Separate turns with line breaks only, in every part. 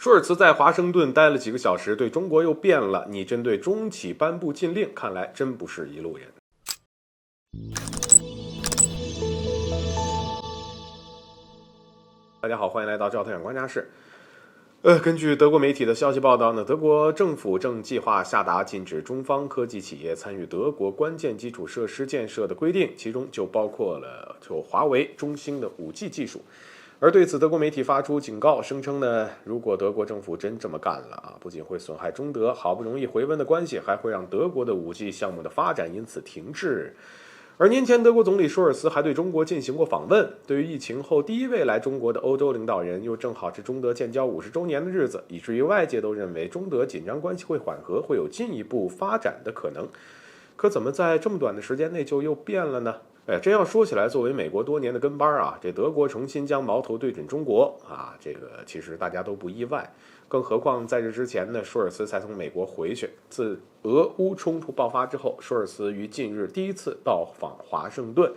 舒尔茨在华盛顿待了几个小时，对中国又变了。你针对中企颁布禁令，看来真不是一路人。大家好，欢迎来到赵太阳观察室。根据德国媒体的消息报道呢，德国政府正计划下达禁止中方科技企业参与德国关键基础设施建设的规定，其中就包括了华为、中兴的 5G 技术。而对此，德国媒体发出警告，声称呢，如果德国政府真这么干了啊，不仅会损害中德好不容易回温的关系，还会让德国的5G 项目的发展因此停滞。而年前，德国总理舒尔茨还对中国进行过访问。对于疫情后第一位来中国的欧洲领导人，又正好是中德建交50周年的日子，以至于外界都认为中德紧张关系会缓和，会有进一步发展的可能。可怎么在这么短的时间内就又变了呢？真要说起来，作为美国多年的跟班啊，这德国重新将矛头对准中国啊，这个其实大家都不意外。更何况在这之前呢，舒尔茨才从美国回去。自俄乌冲突爆发之后，舒尔茨于近日第一次到访华盛顿，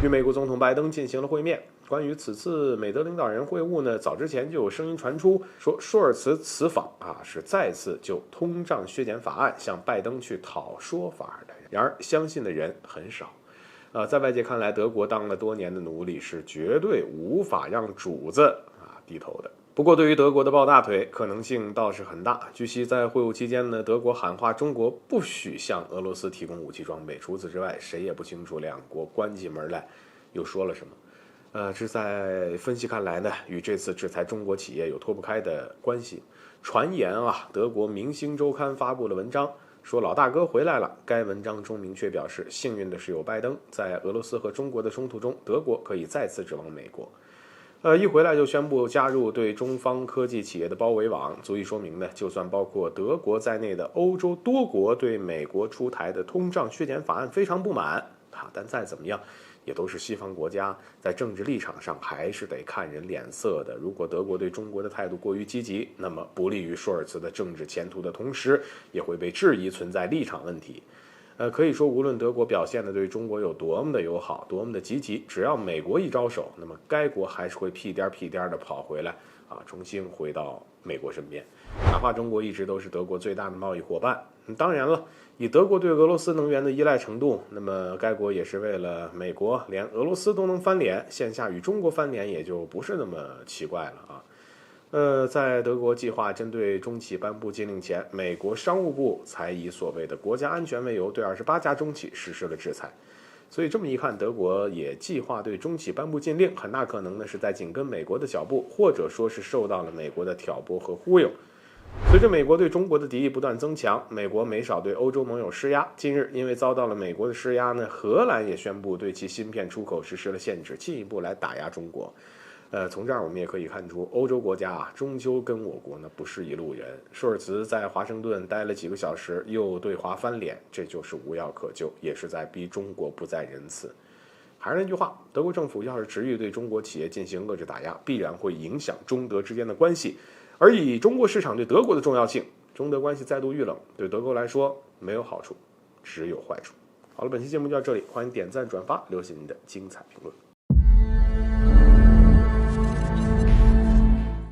与美国总统拜登进行了会面。关于此次美德领导人会晤呢，早之前就有声音传出，说舒尔茨此访啊是再次就通胀削减法案向拜登去讨说法的。然而，相信的人很少。在外界看来，德国当了多年的奴隶是绝对无法让主子低头的。不过，对于德国的抱大腿可能性倒是很大。据悉，在会晤期间呢，德国喊话中国不许向俄罗斯提供武器装备。除此之外，谁也不清楚两国关起门来又说了什么。这在分析看来呢，与这次制裁中国企业有脱不开的关系。传言啊，德国《明星周刊》发布了文章，说老大哥回来了。该文章中明确表示，幸运的是有拜登，在俄罗斯和中国的冲突中，德国可以再次指望美国。一回来就宣布加入对中方科技企业的包围网，足以说明呢，就算包括德国在内的欧洲多国对美国出台的通胀削减法案非常不满但再怎么样，也都是西方国家在政治立场上还是得看人脸色的。如果德国对中国的态度过于积极，那么不利于舒尔茨的政治前途的同时，也会被质疑存在立场问题。可以说，无论德国表现的对中国有多么的友好，多么的积极，只要美国一招手，那么该国还是会屁颠屁颠的跑回来重新回到美国身边。哪怕中国一直都是德国最大的贸易伙伴。当然了，以德国对俄罗斯能源的依赖程度，那么该国也是为了美国连俄罗斯都能翻脸，线下与中国翻脸也就不是那么奇怪了在德国计划针对中企颁布禁令前，美国商务部才以所谓的国家安全为由，对28家中企实施了制裁。所以这么一看，德国也计划对中企颁布禁令，很大可能呢是在紧跟美国的脚步，或者说是受到了美国的挑拨和忽悠。随着美国对中国的敌意不断增强，美国没少对欧洲盟友施压。近日，因为遭到了美国的施压呢，荷兰也宣布对其芯片出口实施了限制，进一步来打压中国。从这儿我们也可以看出，欧洲国家终究跟我国呢不是一路人。舒尔茨在华盛顿待了几个小时，又对华翻脸，这就是无药可救，也是在逼中国不再仁慈。还是那句话，德国政府要是执意对中国企业进行遏制打压，必然会影响中德之间的关系。而以中国市场对德国的重要性，中德关系再度遇冷，对德国来说没有好处，只有坏处。好了，本期节目就到这里，欢迎点赞转发，留下您的精彩评论。